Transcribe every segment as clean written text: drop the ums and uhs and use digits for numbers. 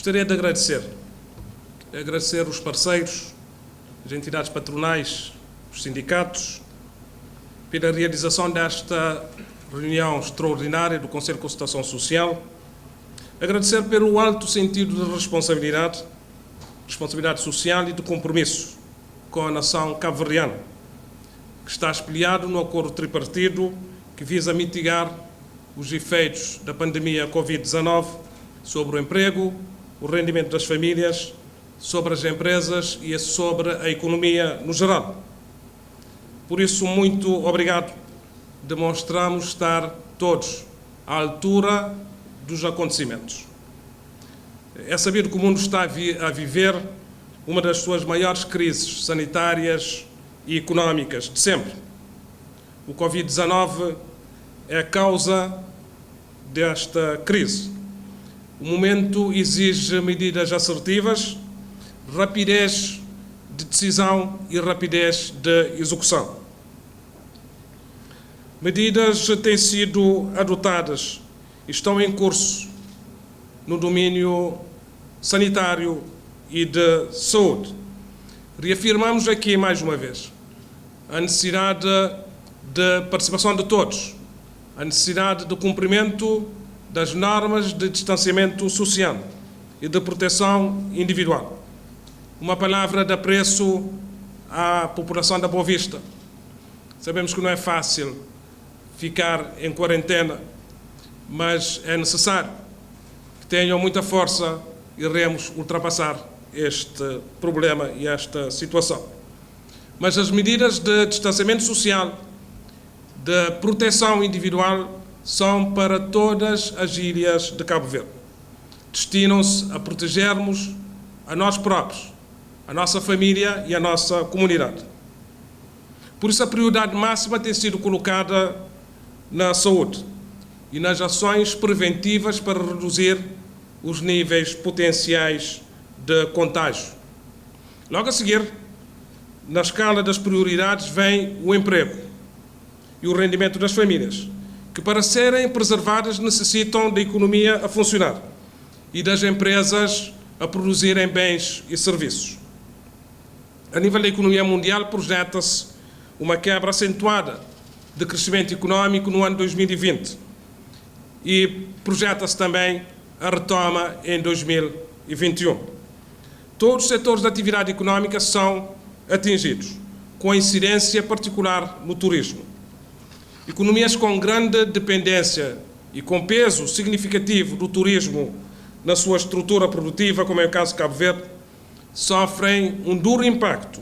Gostaria de agradecer os parceiros, as entidades patronais, os sindicatos, pela realização desta reunião extraordinária do Conselho de Consultação Social, agradecer pelo alto sentido de responsabilidade social e de compromisso com a nação cabo-verdiana, que está espelhado no acordo tripartido que visa mitigar os efeitos da pandemia Covid-19 sobre o emprego, o rendimento das famílias, sobre as empresas e sobre a economia no geral. Por isso, muito obrigado. Demonstramos estar todos à altura dos acontecimentos. É sabido que o mundo está a viver uma das suas maiores crises sanitárias e económicas de sempre. O Covid-19 é a causa desta crise. O momento exige medidas assertivas, rapidez de decisão e rapidez de execução. Medidas têm sido adotadas e estão em curso no domínio sanitário e de saúde. Reafirmamos aqui, mais uma vez, a necessidade de participação de todos, a necessidade de cumprimento das normas de distanciamento social e de proteção individual. Uma palavra de apreço à população da Boa Vista. Sabemos que não é fácil ficar em quarentena, mas é necessário que tenham muita força e iremos ultrapassar este problema e esta situação. Mas as medidas de distanciamento social, de proteção individual, são para todas as ilhas de Cabo Verde. Destinam-se a protegermos a nós próprios, a nossa família e a nossa comunidade. Por isso, a prioridade máxima tem sido colocada na saúde e nas ações preventivas para reduzir os níveis potenciais de contágio. Logo a seguir, na escala das prioridades, vem o emprego e o rendimento das famílias, que para serem preservadas necessitam da economia a funcionar e das empresas a produzirem bens e serviços. A nível da economia mundial, projeta-se uma quebra acentuada de crescimento económico no ano 2020 e projeta-se também a retoma em 2021. Todos os setores da atividade económica são atingidos, com incidência particular no turismo. Economias com grande dependência e com peso significativo do turismo na sua estrutura produtiva, como é o caso de Cabo Verde, sofrem um duro impacto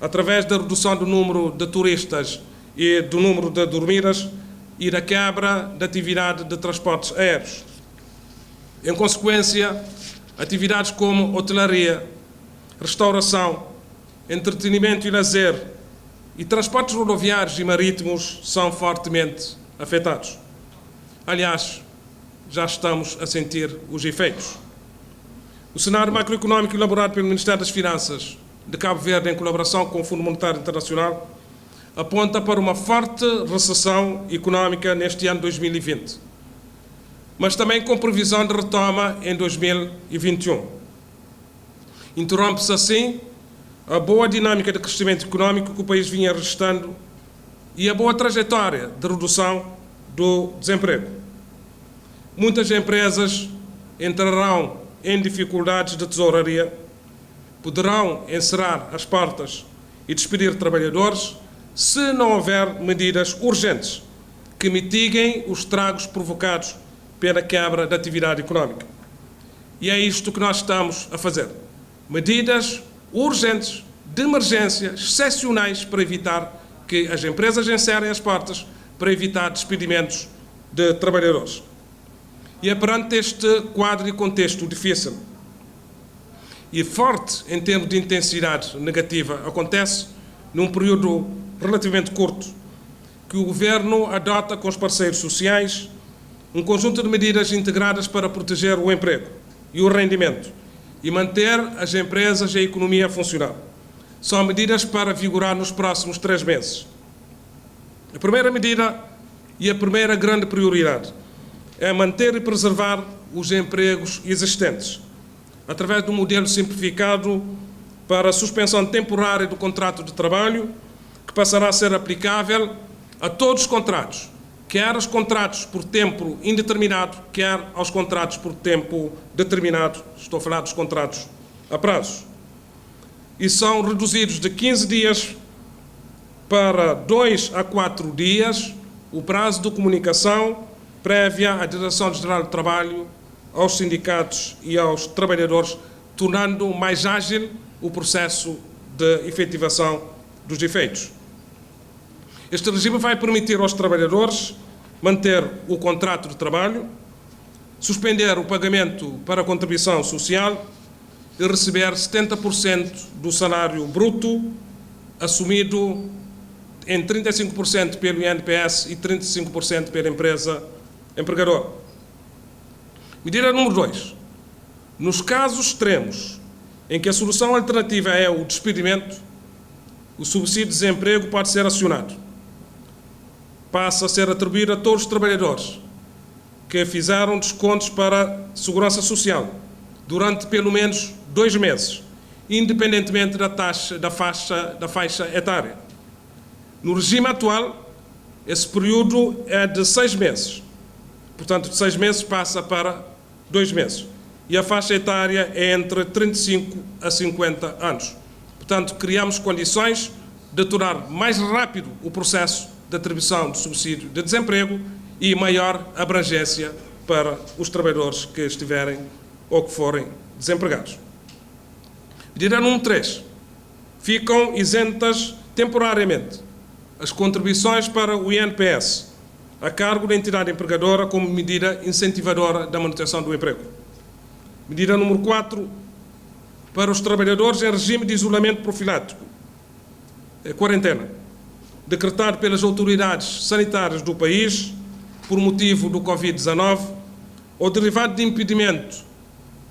através da redução do número de turistas e do número de dormidas e da quebra da atividade de transportes aéreos. Em consequência, atividades como hotelaria, restauração, entretenimento e lazer e transportes rodoviários e marítimos são fortemente afetados. Aliás, já estamos a sentir os efeitos. O cenário macroeconómico elaborado pelo Ministério das Finanças de Cabo Verde, em colaboração com o Fundo Monetário Internacional, aponta para uma forte recessão económica neste ano 2020, mas também com previsão de retoma em 2021. Interrompe-se assim a boa dinâmica de crescimento económico que o país vinha registrando e a boa trajetória de redução do desemprego. Muitas empresas entrarão em dificuldades de tesouraria, poderão encerrar as portas e despedir trabalhadores se não houver medidas urgentes que mitiguem os estragos provocados pela quebra da atividade económica. E é isto que nós estamos a fazer. Medidas urgentes, de emergência, excepcionais, para evitar que as empresas encerrem as portas, para evitar despedimentos de trabalhadores. E é perante este quadro e contexto difícil e forte em termos de intensidade negativa, acontece num período relativamente curto, que o Governo adota com os parceiros sociais um conjunto de medidas integradas para proteger o emprego e o rendimento e manter as empresas e a economia a funcionar. São medidas para vigorar nos próximos 3 meses. A primeira medida e a primeira grande prioridade é manter e preservar os empregos existentes, através de um modelo simplificado para a suspensão temporária do contrato de trabalho, que passará a ser aplicável a todos os contratos, quer aos contratos por tempo indeterminado, quer aos contratos por tempo determinado. Estou a falar dos contratos a prazo. E são reduzidos de 15 dias para 2 a 4 dias o prazo de comunicação prévia à Direção-Geral do Trabalho, aos sindicatos e aos trabalhadores, tornando mais ágil o processo de efetivação dos efeitos. Este regime vai permitir aos trabalhadores manter o contrato de trabalho, suspender o pagamento para a contribuição social e receber 70% do salário bruto, assumido em 35% pelo INPS e 35% pela empresa empregadora. Medida número 2. Nos casos extremos em que a solução alternativa é o despedimento, o subsídio de desemprego pode ser acionado. Passa a ser atribuído a todos os trabalhadores que fizeram descontos para a Segurança Social durante pelo menos 2 meses, independentemente da faixa etária. No regime atual, esse período é de 6 meses. Portanto, de 6 meses passa para 2 meses. E a faixa etária é entre 35 a 50 anos. Portanto, criamos condições de tornar mais rápido o processo de atribuição do subsídio de desemprego e maior abrangência para os trabalhadores que estiverem ou que forem desempregados. Medida número 3. Ficam isentas temporariamente as contribuições para o INPS, a cargo da entidade empregadora, como medida incentivadora da manutenção do emprego. Medida número 4, para os trabalhadores em regime de isolamento profilático, quarentena, decretado pelas autoridades sanitárias do país por motivo do Covid-19 ou derivado de impedimento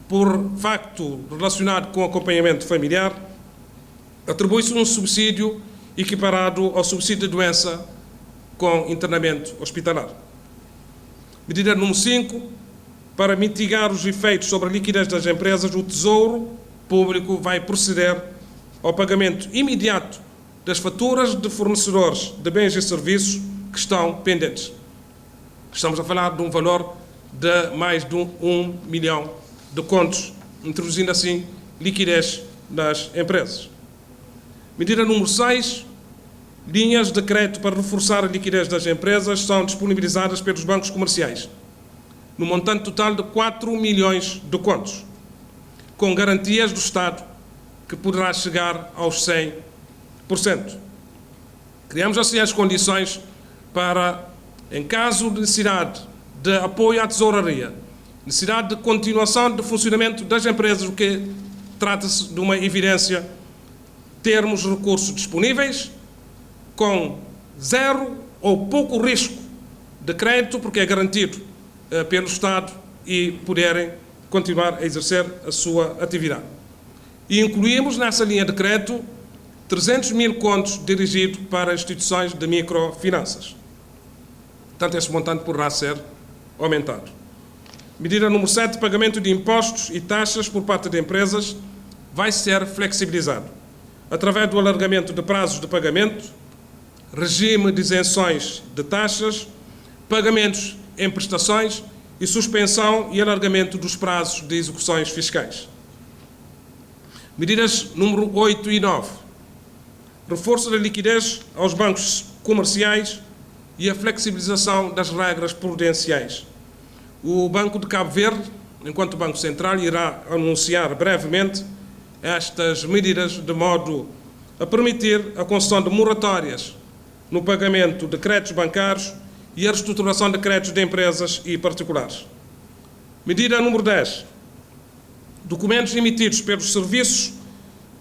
por facto relacionado com acompanhamento familiar, atribui-se um subsídio equiparado ao subsídio de doença com internamento hospitalar. Medida número 5, para mitigar os efeitos sobre a liquidez das empresas, o Tesouro Público vai proceder ao pagamento imediato das faturas de fornecedores de bens e serviços que estão pendentes. Estamos a falar de um valor de mais de 1 milhão de contos, introduzindo assim liquidez nas empresas. Medida número 6, linhas de crédito para reforçar a liquidez das empresas são disponibilizadas pelos bancos comerciais, no montante total de 4 milhões de contos, com garantias do Estado que poderá chegar aos 100%. Criamos assim as condições para, em caso de necessidade de apoio à tesouraria, necessidade de continuação de funcionamento das empresas, o que trata-se de uma evidência, termos recursos disponíveis com zero ou pouco risco de crédito, porque é garantido pelo Estado, e poderem continuar a exercer a sua atividade. E incluímos nessa linha de crédito 300 mil contos dirigidos para instituições de microfinanças. Portanto, esse montante poderá ser aumentado. Medida número 7, pagamento de impostos e taxas por parte de empresas vai ser flexibilizado através do alargamento de prazos de pagamento, regime de isenções de taxas, pagamentos em prestações e suspensão e alargamento dos prazos de execuções fiscais. Medidas número 8 e 9. Reforço da liquidez aos bancos comerciais e a flexibilização das regras prudenciais. O Banco de Cabo Verde, enquanto Banco Central, irá anunciar brevemente estas medidas de modo a permitir a concessão de moratórias no pagamento de créditos bancários e a reestruturação de créditos de empresas e particulares. Medida número 10. Documentos emitidos pelos serviços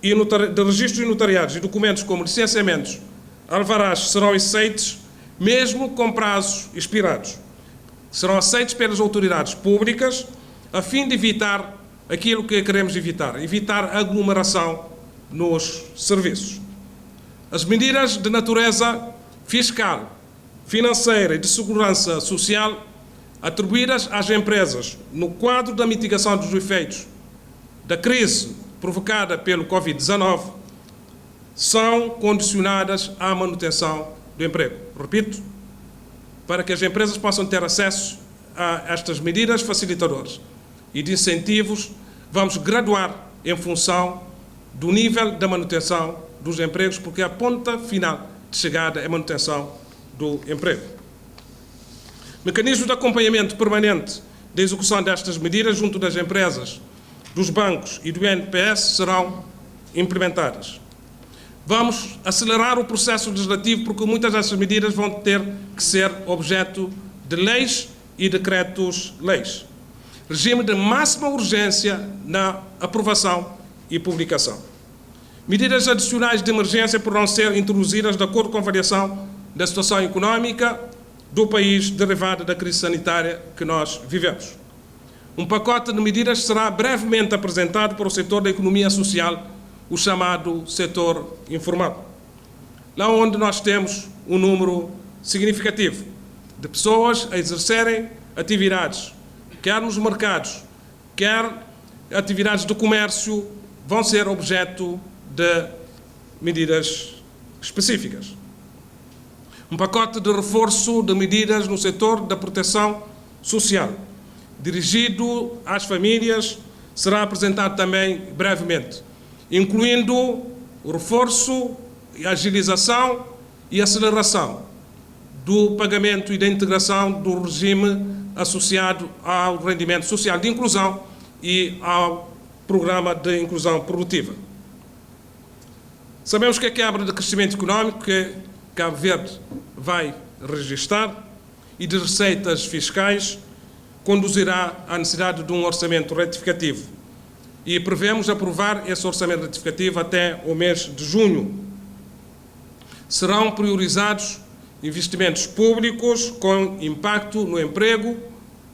de registros e notariados e documentos como licenciamentos, alvarás serão aceitos mesmo com prazos expirados. Serão aceitos pelas autoridades públicas a fim de evitar aquilo que queremos evitar aglomeração nos serviços. As medidas de natureza fiscal, financeira e de segurança social atribuídas às empresas no quadro da mitigação dos efeitos da crise provocada pelo Covid-19 são condicionadas à manutenção do emprego. Repito, para que as empresas possam ter acesso a estas medidas facilitadoras e de incentivos, vamos graduar em função do nível da manutenção dos empregos, porque a ponta final de chegada é a manutenção do emprego. Mecanismos de acompanhamento permanente da execução destas medidas junto das empresas, dos bancos e do INPS serão implementadas. Vamos acelerar o processo legislativo, porque muitas dessas medidas vão ter que ser objeto de leis e decretos-leis. Regime de máxima urgência na aprovação e publicação. Medidas adicionais de emergência poderão ser introduzidas de acordo com a variação da situação económica do país derivada da crise sanitária que nós vivemos. Um pacote de medidas será brevemente apresentado para o setor da economia social, o chamado setor informal, lá onde nós temos um número significativo de pessoas a exercerem atividades, quer nos mercados, quer atividades de comércio, vão ser objeto de medidas específicas. Um pacote de reforço de medidas no setor da proteção social, dirigido às famílias, será apresentado também brevemente, incluindo o reforço, a agilização e aceleração do pagamento e da integração do regime associado ao rendimento social de inclusão e ao programa de inclusão produtiva. Sabemos que a quebra de crescimento económico que Cabo Verde vai registrar e de receitas fiscais conduzirá à necessidade de um orçamento retificativo. E prevemos aprovar esse orçamento retificativo até o mês de junho. Serão priorizados investimentos públicos com impacto no emprego,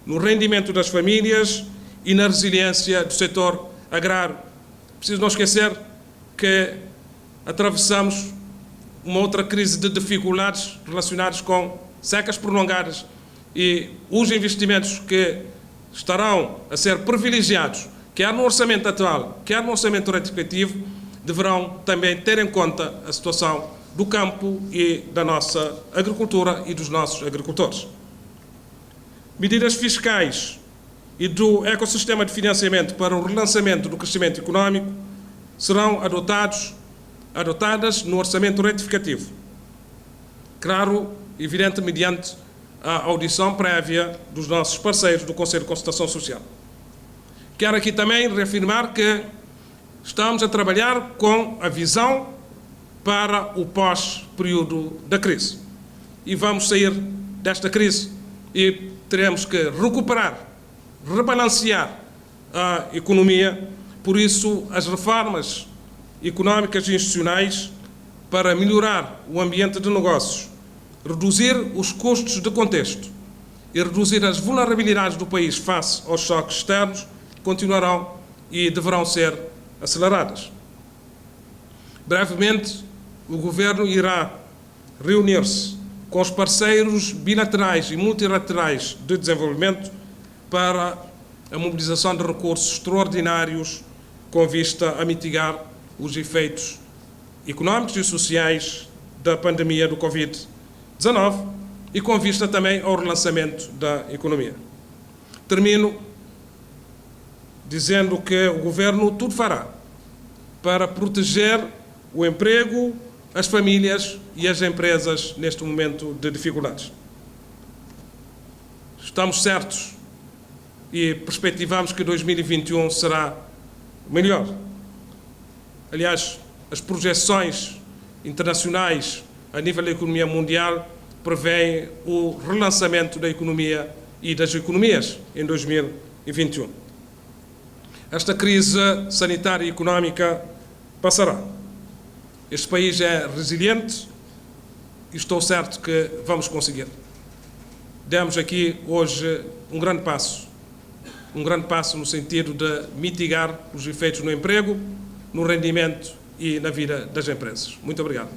no rendimento das famílias e na resiliência do setor agrário. Preciso não esquecer que atravessamos uma outra crise de dificuldades relacionadas com secas prolongadas e os investimentos que estarão a ser privilegiados, quer no orçamento atual, quer no orçamento retificativo, deverão também ter em conta a situação do campo e da nossa agricultura e dos nossos agricultores. Medidas fiscais e do ecossistema de financiamento para o relançamento do crescimento económico serão adotadas no orçamento retificativo. Claro, evidente, mediante a audição prévia dos nossos parceiros do Conselho de Concertação Social. Quero aqui também reafirmar que estamos a trabalhar com a visão para o pós-período da crise. E vamos sair desta crise e teremos que recuperar, rebalancear a economia. Por isso, as reformas económicas e institucionais para melhorar o ambiente de negócios, reduzir os custos de contexto e reduzir as vulnerabilidades do país face aos choques externos continuarão e deverão ser aceleradas. Brevemente, o Governo irá reunir-se com os parceiros bilaterais e multilaterais de desenvolvimento para a mobilização de recursos extraordinários com vista a mitigar os efeitos económicos e sociais da pandemia do Covid-19 e com vista também ao relançamento da economia. Termino dizendo que o Governo tudo fará para proteger o emprego, as famílias e as empresas neste momento de dificuldades. Estamos certos e perspectivamos que 2021 será melhor. Aliás, as projeções internacionais a nível da economia mundial prevêem o relançamento da economia e das economias em 2021. Esta crise sanitária e económica passará. Este país é resiliente e estou certo que vamos conseguir. Demos aqui hoje um grande passo no sentido de mitigar os efeitos no emprego, no rendimento e na vida das empresas. Muito obrigado.